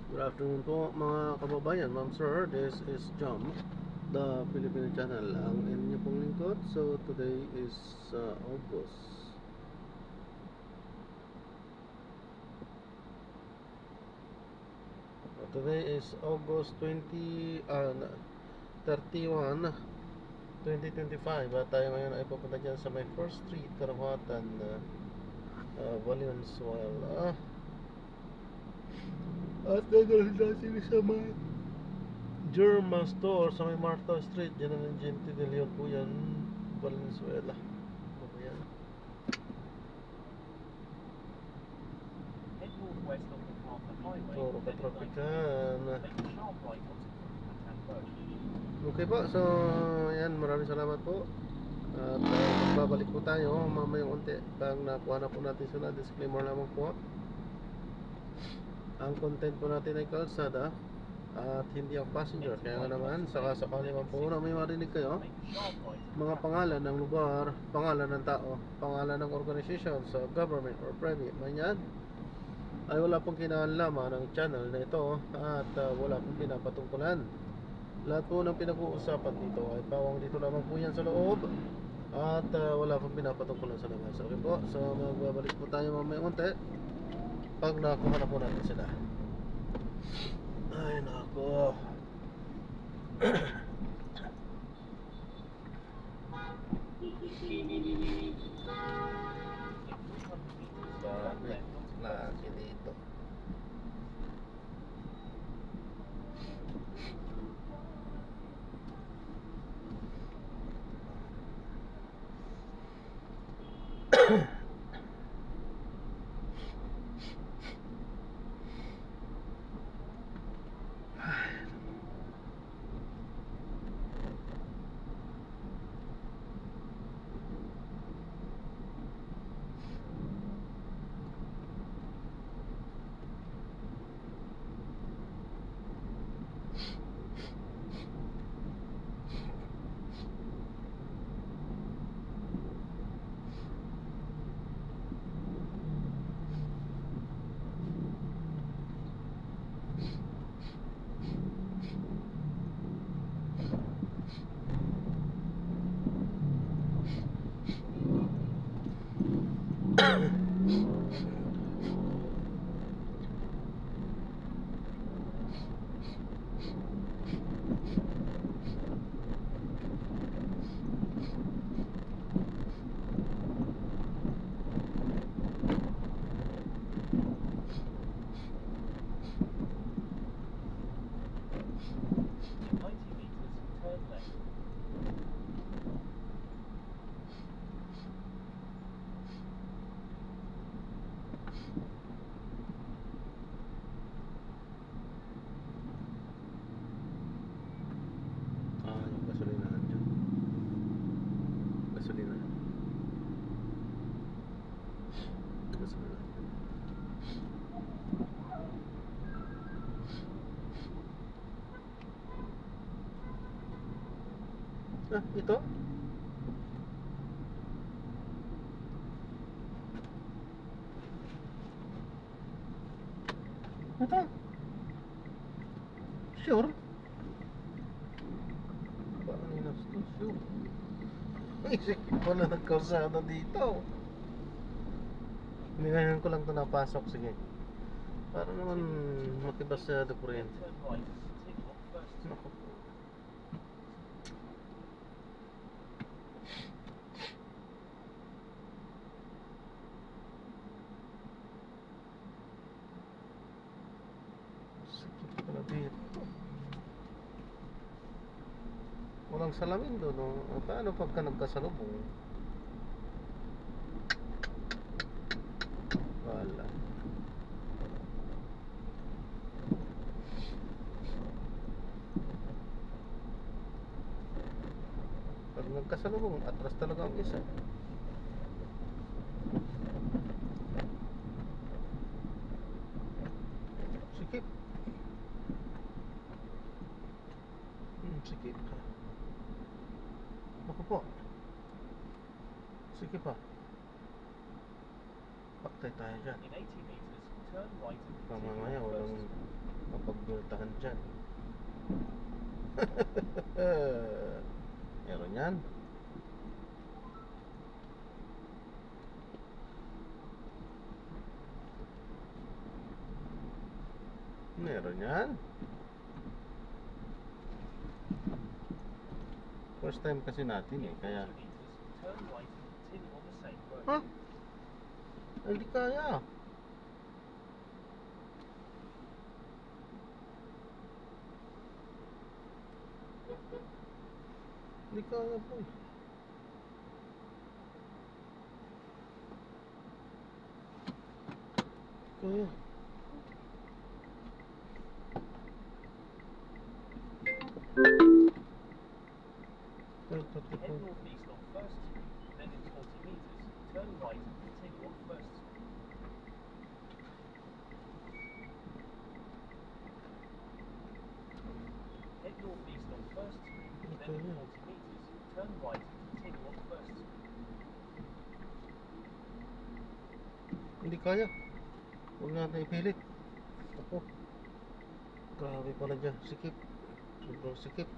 Good afternoon po mga kababayan, ma'am sir. This is Jom, the Filipino channel. Ang inyo pong lingkod. So today is August. Today is August 31, 2025. At tayo ngayon ay pupunta dyan sa may 1st Street, Karawatan, Valenzuela. At gagawin natin sa may German store sa may Martha Street, General Gente de Leon po yan, Valenzuela. Ano ba yan? Toro Katropikan. Okay po, so yan, maraming salamat po. At magbabalik po tayo mamayang unti pag nakuha na po natin sila. Disclaimer lamang po, ang content po natin ay kalsada at hindi ang passenger. Kaya nga naman, sakasakali man po na may marinig kayo mga pangalan ng lugar, pangalan ng tao, pangalan ng organization sa government or private man yan, ay wala pong kinalaman ng channel na ito at wala pong pinapatungkulan. Lahat po ng pinag-uusapan dito ay pawang dito lamang po yan sa loob at wala pong pinapatungkulan sa labas. Okay po, so magbabalik po tayo mamaya unti pag nakuha na po natin sila. Ay nako. Bakit lagi dito? Yung gasolinahan dyan. Gasolinahan. Gasolinahan. Ito? Ito? Sure? Parang inastos, sure. Isip ko na nagkausada dito. Ngayon ko lang ito napasok, sige. Para naman makibas sa kuryente. Naku. Sakit pala dito. Walang salamin doon, no? Paano pagka nagkasalubong? Wala. Pag nagkasalubong, atras talaga ang isa. Sikip. Sikip. Naku po. Sige pa. Paktay tayo dyan. Mamaya walang multahan dyan. Meron yan. Meron yan. First time kasi natin eh, kaya... Huh? Hindi kaya. Hindi kaya po eh. Kaya. Head northeast on First Street, then in 40 meters, turn right and continue on First Street. Head northeast on First Street, then in 40 meters, turn right and continue on First Street. Hindi kaya. Huwag natin ipilit. Ako. Grabe pala dyan. Sikip. Sobrang sikip.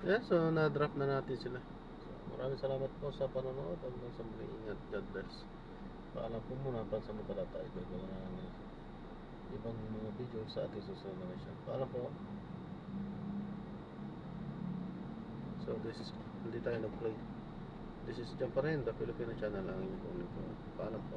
Yeah, so na-drop na natin sila. So, maraming salamat po sa panonood. Hanggang sa muli, ingat. God bless. Paalam po muna, pansamantala tayo. Gagawa na ng ibang mga video sa ating susunod na mission. Paalam po. So this is, hindi tayo nag-play. This is Jump pa rin, the Filipino channel ang inyong paalam po.